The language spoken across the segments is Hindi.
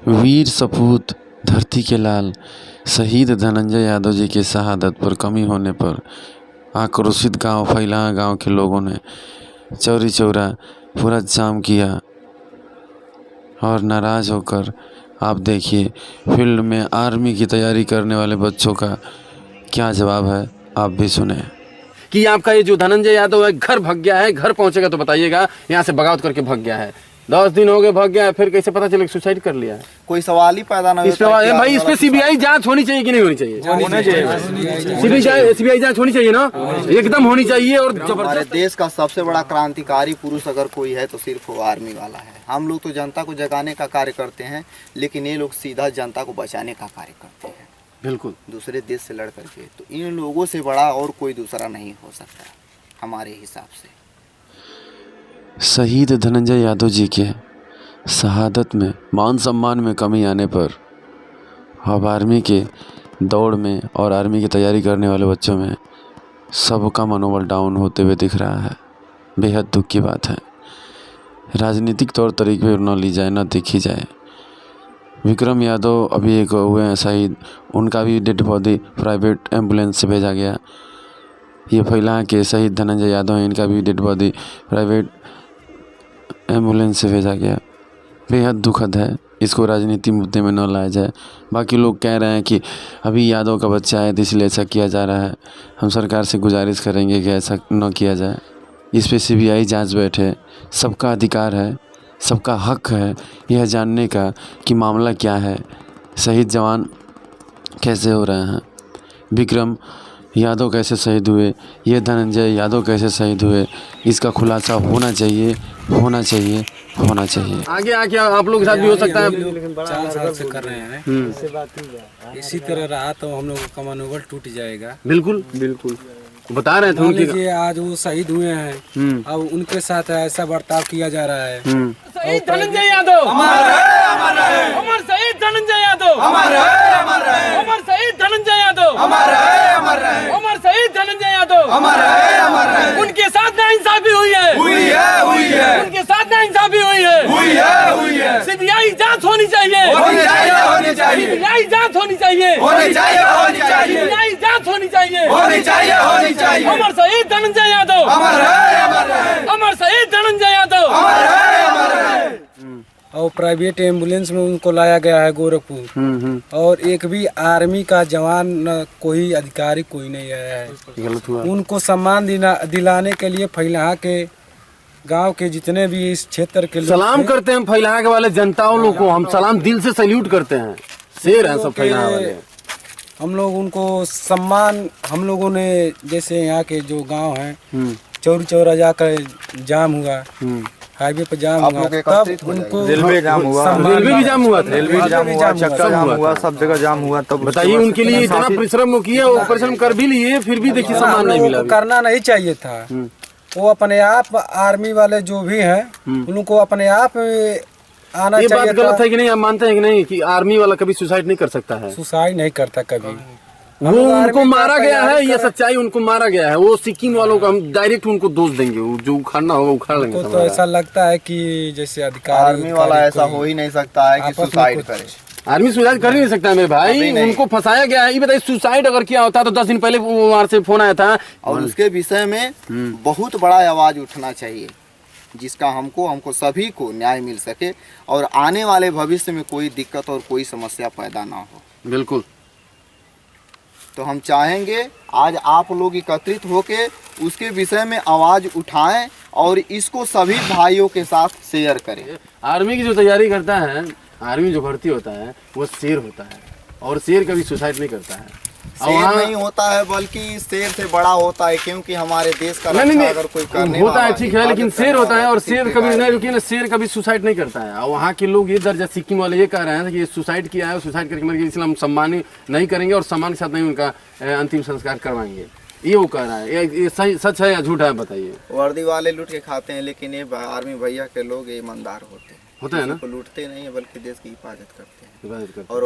वीर सपूत धरती के लाल शहीद धनंजय यादव जी की शहादत पर कमी होने पर आक्रोशित फैला गांव के लोगों ने चौरी चौरा पूरा जाम किया और नाराज़ होकर आप देखिए फील्ड में आर्मी की तैयारी करने वाले बच्चों का क्या जवाब है, आप भी सुने। कि आपका ये जो धनंजय यादव है घर भाग गया है, घर पहुंचेगा तो बताइएगा, यहाँ से बगावत करके भाग गया है। 10 दिन हो गए भाग गया है, फिर कैसे पता चले सुसाइड कर लिया है? कोई सवाल ही पैदा ना इस पे भाई इस पे सीबीआई जांच होनी चाहिए कि नहीं होनी चाहिए? सीबीआई जांच होनी चाहिए ना, एकदम होनी चाहिए। और हमारे देश का सबसे बड़ा क्रांतिकारी पुरुष अगर कोई है तो सिर्फ वो आर्मी वाला है। हम लोग तो जनता को जगाने का कार्य करते हैं, लेकिन ये लोग सीधा जनता को बचाने का कार्य करते हैं, बिल्कुल दूसरे देश से लड़ करके। तो इन लोगों से बड़ा और कोई दूसरा नहीं हो सकता हमारे हिसाब से। शहीद धनंजय यादव जी के शहादत में मान सम्मान में कमी आने पर अब आर्मी के दौड़ में और आर्मी की तैयारी करने वाले बच्चों में सबका मनोबल डाउन होते हुए दिख रहा है। बेहद दुख की बात है। राजनीतिक तौर तरीके पर न ली जाए, न देखी जाए। विक्रम यादव अभी एक हुए हैं शहीद, उनका भी डेड बॉडी प्राइवेट एम्बुलेंस से भेजा गया। ये फैला के शहीद धनंजय यादव हैं, इनका भी डेड बॉडी प्राइवेट एम्बुलेंस से भेजा गया। बेहद दुखद है, इसको राजनीति मुद्दे में न लाया जाए। बाकी लोग कह रहे हैं कि अभी यादव का बच्चा है तो इसलिए ऐसा किया जा रहा है। हम सरकार से गुजारिश करेंगे कि ऐसा न किया जाए। इस पे सीबीआई जांच बैठे। सबका अधिकार है, सबका हक है यह जानने का कि मामला क्या है, शहीद जवान कैसे हो रहे हैं, विक्रम यादव कैसे शहीद हुए, ये धनंजय यादव कैसे शहीद हुए, इसका खुलासा होना चाहिए, होना चाहिए, होना चाहिए। आगे आके आप लोग के साथ भी हो सकता है। 4 साल से कर रहे हैं, इसी तरह रहा तो हम लोग का मनोबल टूट जाएगा। बिल्कुल बिल्कुल बता रहे थे मान उनकी। लीजिए आज वो शहीद हुए हैं, अब उनके साथ ऐसा बर्ताव किया जा रहा है। शहीद धनंजय यादव अमर है, अमर है। अमर शहीद धनंजय यादव अमर है, अमर है। अमर शहीद धनंजय यादव अमर है, अमर है। अमर शहीद धनंजय यादव अमर है, अमर है। उनके साथ नाइंसाफी हुई है, हुई है, हुई है। उनके साथ नाइंसाफी हुई है, हुई है, हुई है। सीबीआई जांच होनी चाहिए, होनी चाहिए, होनी चाहिए। सीबीआई जांच होनी चाहिए, होनी चाहिए, होनी चाहिए। सीबीआई जांच होनी चाहिए, होनी चाहिए, होनी चाहिए। अमर शहीद धनंजय यादव अमर है, अमर है। अमर शहीद धनंजय यादव अमर है, अमर है। और प्राइवेट एम्बुलेंस में उनको लाया गया है गोरखपुर, और एक भी आर्मी का जवान न कोई अधिकारी कोई नहीं आया है। गलत हुआ। उनको सम्मान दिलाने के लिए फैलाहा के गांव के जितने भी इस क्षेत्र के लोग सलाम थे, करते हैं फैलाहा के वाले जनताओं लोग को, हम सलाम दिल से सैल्यूट करते हैं। शेर हैं सब फैलाहा वाले। हम लोग उनको सम्मान, हम लोगों ने जैसे यहाँ के जो गांव हैं चौरी चौरा जाकर जाम हुआ, हाईवे पर जाम हुआ, तब उनको रेलवे जाम हुआ, रेलवे भी जाम हुआ था, रेलवे जाम हुआ, चक्का जाम हुआ, सब जगह जाम हुआ। तब बताइए उनके लिए इतना परिश्रम किया, वो परिश्रम कर भी लिए, फिर भी देखिए सम्मान नहीं मिला। करना नहीं चाहिए था। वो अपने आप आर्मी वाले जो भी हैं उनको अपने आप आना ये बात चाहिए। गलत है कि नहीं? आप मानते हैं कि नहीं कि आर्मी वाला कभी सुसाइड नहीं कर सकता है? सुसाइड नहीं करता कभी। वो उनको मारा गया है, ये सच्चाई, उनको मारा गया है। वो सिक्किम वालों का हम डायरेक्ट उनको दोष देंगे, वो जो उखाड़ना होगा उखाड़ लेंगे। तो ऐसा लगता है कि जैसे अधिकारी आर्मी वाला ऐसा हो ही नहीं सकता है कि सुसाइड करे। आर्मी सुसाइड कर ही नहीं सकता है मेरे भाई, उनको फंसाया गया है। ये बताइए सुसाइड अगर किया होता तो 10 दिन पहले वहां से फोन आया था। और उसके विषय में बहुत बड़ा आवाज उठना चाहिए, जिसका हमको सभी को न्याय मिल सके और आने वाले भविष्य में कोई दिक्कत और कोई समस्या पैदा ना हो। बिल्कुल। तो हम चाहेंगे आज आप लोग एकत्रित होके उसके विषय में आवाज उठाएं और इसको सभी भाइयों के साथ शेयर करें। आर्मी की जो तैयारी करता है, आर्मी जो भर्ती होता है, वो शेर होता है, और शेर कभी सुसाइड नहीं करता है। शेर नहीं होता है बल्कि शेर से बड़ा होता है, क्योंकि हमारे देश का नहीं, अगर कोई करने होता है वाला ठीक है, लेकिन शेर होता है, और शेर कभी नहीं, लेकिन शेर कभी सुसाइड नहीं करता है। और वहाँ के लोग ये दर्जा सिक्किम वाले ये कह रहे हैं कि ये सुसाइड किया है, सुसाइड करके मर गया, इसलिए हम सम्मान नहीं करेंगे और सम्मान के साथ नहीं उनका अंतिम संस्कार करवाएंगे। ये वो कह रहा है। ये सही सच है या झूठ है बताइए? वर्दी वाले लूट के खाते हैं, लेकिन ये आर्मी भैया के लोग ईमानदार होते हैं ना, लूटते नहीं है बल्कि देश की हिफाजत करते हैं और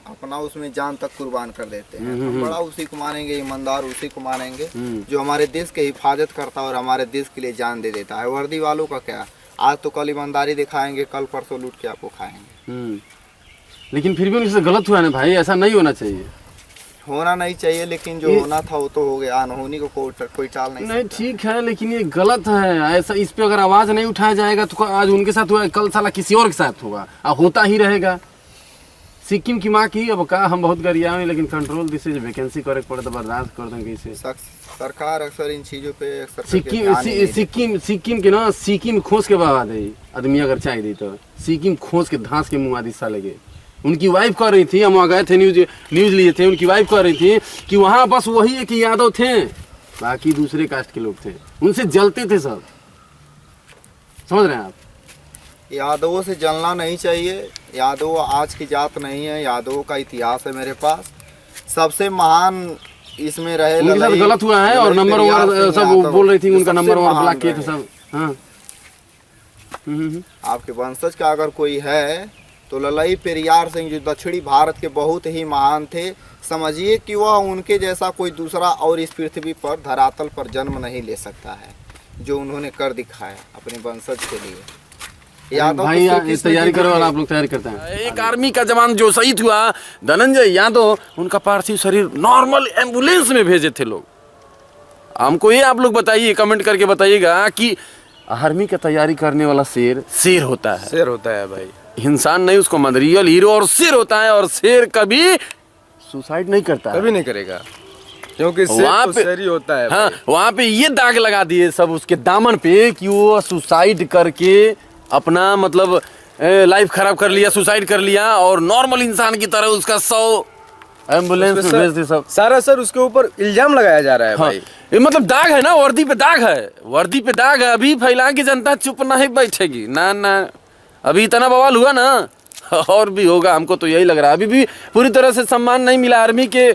अपना उसमें जान तक कुर्बान कर देते हैं। हम बड़ा उसी को मानेंगे, ईमानदार उसी को मानेंगे जो हमारे देश की हिफाजत करता है और हमारे देश के लिए जान दे देता है। वर्दी वालों का क्या, आज तो कल ईमानदारी दिखाएंगे, कल परसों लूट के आपको खाएंगे। लेकिन फिर भी उनके साथ गलत हुआ ना भाई, ऐसा नहीं होना चाहिए। होना नहीं चाहिए, लेकिन जो होना था वो तो हो गया, अनहोनी को कोई टाल नहीं नहीं ठीक है, लेकिन ये गलत है। ऐसा इस पे अगर आवाज नहीं उठाया जाएगा तो आज उनके साथ हुआ, कल साला किसी और के साथ होगा, अब होता ही रहेगा। सिक्किम की माँ की अब का हम बहुत गरिया हैं, लेकिन कंट्रोल दिस इज वैकेंसी करे पड़े तो बर्दाश्त कर देंगे इसे। सरकार अक्सर इन चीजों पे सिक्किम के ना सिक्किम खोज के बहा दे आदमी, अगर चाहिए दी तो सिक्किम खोज के धांस के मुँह दिशा लगे। उनकी वाइफ कह रही थी, हम वहाँ गए थे, न्यूज लिए थे, उनकी वाइफ कह रही थी कि वहाँ बस वही एक यादव थे, बाकी दूसरे कास्ट के लोग थे, उनसे जलते थे सब। समझ रहे हैं आप? यादवों से जलना नहीं चाहिए। यादव आज की जात नहीं है, यादवों का इतिहास है मेरे पास। सबसे महान इसमें रहे, उनके साथ गलत हुआ है और नंबर वन सब बोल रही थी, उनका नंबर वन ब्लॉक किए थे सब। हाँ आपके वंशज का अगर कोई है तो ललाई पेरियार सिंह, जो दक्षिणी भारत के बहुत ही महान थे। समझिए कि वह उनके जैसा कोई दूसरा और इस पृथ्वी पर धरातल पर जन्म नहीं ले सकता है, जो उन्होंने कर दिखाया अपने वंशज के लिए। भाई ये तैयारी करो और आप लोग तैयारी करते हैं। एक आर्मी का जवान जो शहीद हुआ धनंजय यादव, उनका पार्थिव शरीर नॉर्मल एम्बुलेंस में भेजे थे लोग। हमको ये आप लोग बताइए, कमेंट करके बताइएगा कि आर्मी का तैयारी करने वाला शेर शेर होता है, शेर होता है भाई, इंसान नहीं उसको मत, रियल हीरो और शेर होता है। और शेर कभी सुसाइड नहीं करता, कभी नहीं करेगा, क्योंकि वहाँ शेर तो शेर ही होता है। हाँ, वहाँ पे ये दाग लगा दिए सब उसके दामन पे कि वो सुसाइड करके अपना मतलब लाइफ खराब कर लिया, सुसाइड कर लिया, और नॉर्मल इंसान की तरह उसका 100 एम्बुलेंस में भेज दी सब। सारा सर उसके ऊपर इल्जाम लगाया जा रहा है भाई। ये मतलब दाग है ना, वर्दी पे दाग है, वर्दी पे दाग है। अभी फैला के जनता चुप नहीं बैठेगी ना ना, अभी इतना बवाल हुआ ना, और भी होगा, हमको तो यही लग रहा है। अभी भी पूरी तरह से सम्मान नहीं मिला आर्मी के,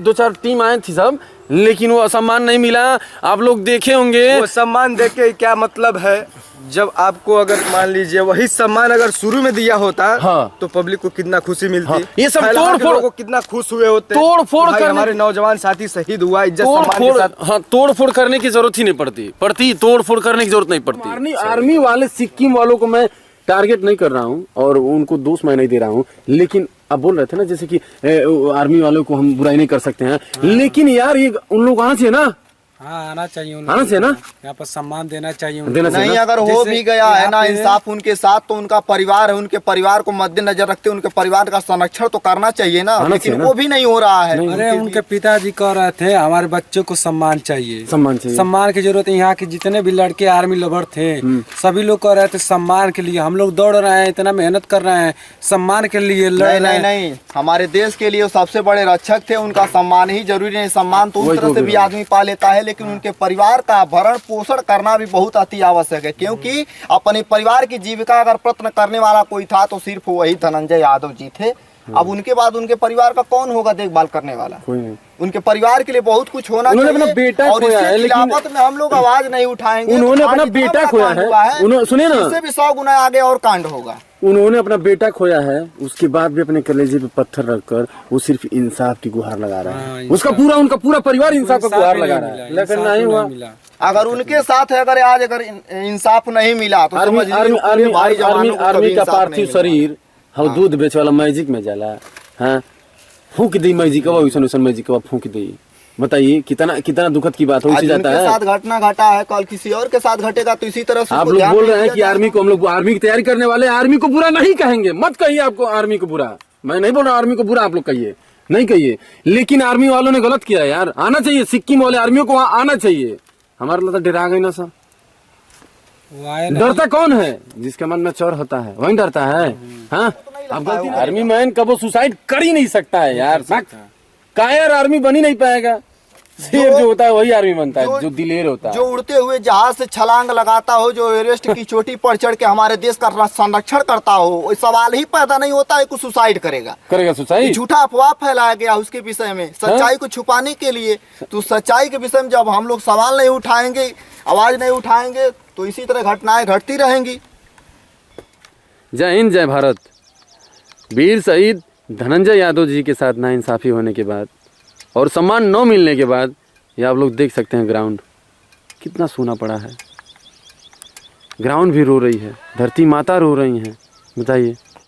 2-4 टीम आई थी सब, लेकिन वो सम्मान नहीं मिला। आप लोग देखे होंगे, वो सम्मान देके क्या मतलब है, जब आपको अगर मान लीजिए वही सम्मान अगर शुरू में दिया होता, हाँ, तो पब्लिक को कितना खुशी मिलती। हाँ, ये सब तोड़ फोड़ को कितना खुश हुए होते, तोड़ फोड़ कर हमारे नौजवान साथी शहीद हुआ, इज्जत सम्मान के साथ। हाँ, तोड़ फोड़ करने की जरूरत ही नहीं पड़ती, तोड़ फोड़ करने की जरूरत नहीं पड़ती। आर्मी वाले सिक्किम वालों को मैं टारगेट नहीं कर रहा हूँ और उनको दोष मैं नहीं दे रहा हूँ, लेकिन अब बोल रहे थे ना जैसे कि आर्मी वालों को हम बुराई नहीं कर सकते हैं, लेकिन यार ये उन लोग आना चाहिए ना, हाँ आना चाहिए, आना चाहिए ना, यहाँ पर सम्मान देना चाहिए नहीं। अगर हो भी गया है ना इंसाफ उनके साथ, तो उनका परिवार है, उनके परिवार को मद्देनजर रखते उनके परिवार का संरक्षण तो करना चाहिए ना, लेकिन वो भी नहीं हो रहा है। अरे उनके पिताजी कह रहे थे हमारे बच्चों को सम्मान चाहिए, सम्मान की जरूरत है। यहाँ के जितने भी लड़के आर्मी लवर थे सभी लोग कह रहे थे सम्मान के लिए हम लोग दौड़ रहे हैं, इतना मेहनत कर रहे हैं सम्मान के लिए लड़ रहे हैं। नहीं, हमारे देश के लिए वो सबसे बड़े रक्षक थे, उनका सम्मान ही जरूरी नहीं। सम्मान तो उस तरह से भी आदमी पा लेता है, लेकिन उनके परिवार का भरण पोषण करना भी बहुत अति आवश्यक है, क्योंकि अपने परिवार की जीविका अगर प्रयत्न करने वाला कोई था तो सिर्फ वही धनंजय यादव जी थे। अब उनके बाद उनके परिवार का कौन होगा देखभाल करने वाला? कोई नहीं। उनके परिवार के लिए बहुत कुछ होना चाहिए। अपना बेटा और खोया है, लेकिन में हम लोग आवाज नहीं उठाएंगे। उन्होंने अपना बेटा खोया है, सुनिए ना, इससे भी 100 गुना आगे और कांड होगा। उन्होंने अपना बेटा खोया है, उसके बाद भी अपने कलेजे पे पत्थर रखकर वो सिर्फ इंसाफ की गुहार लगा रहा है। उनका पूरा परिवार इंसाफ की गुहार लगा रहा है, लेकिन नहीं हुआ। अगर उनके साथ है, अगर इंसाफ नहीं मिला तो आर्मी का पार्थिव शरीर हम दूध बेचे वाला मैजिक में जाला, हाँ फूंक दी मैजिक, वैसन मैजिक फूंक दी। बताइए कितना दुखद की बात हो जाता है। साथ घटना घटा है, कल किसी और के साथ घटेगा तो इसी तरह से आप लोग बोल रहे हैं कि आर्मी को, हम लोग आर्मी की तैयारी करने वाले आर्मी को बुरा नहीं कहेंगे, मत कहिए आपको आर्मी को बुरा, मैं नहीं बोल रहा आर्मी को बुरा आप लोग कहिए, नहीं कहिए, लेकिन आर्मी वालों ने गलत किया यार, आना चाहिए सिक्किम वाले आर्मियों को वहाँ आना चाहिए। हमारा लगता डरा गई ना सब, डरता कौन है? जिसके मन में चोर होता है वही डरता है। हाँ, आर्मी मैन कब वो सुसाइड कर ही नहीं सकता है यार, कायर आर्मी बन ही नहीं पाएगा। शेर जो होता है वही आर्मी बनता है, जो दिलेर होता है, जो उड़ते हुए जहाज से छलांग लगाता हो, जो एवरेस्ट की चोटी पर चढ़ के हमारे देश का संरक्षण करता हो। सवाल ही पैदा नहीं होता है कि सुसाइड करेगा सुसाइड। झूठा अफवाह फैलाया गया उसके विषय में, सच्चाई को छुपाने के लिए। तो सच्चाई के विषय में जब हम लोग सवाल नहीं उठाएंगे, आवाज नहीं उठाएंगे, तो इसी तरह घटनाएं घटती रहेंगी। जय हिंद, जय भारत। वीर शहीद धनंजय यादव जी के साथ नाइंसाफी होने के बाद और सम्मान न मिलने के बाद ये आप लोग देख सकते हैं ग्राउंड कितना सूना पड़ा है। ग्राउंड भी रो रही है, धरती माता रो रही हैं। बताइए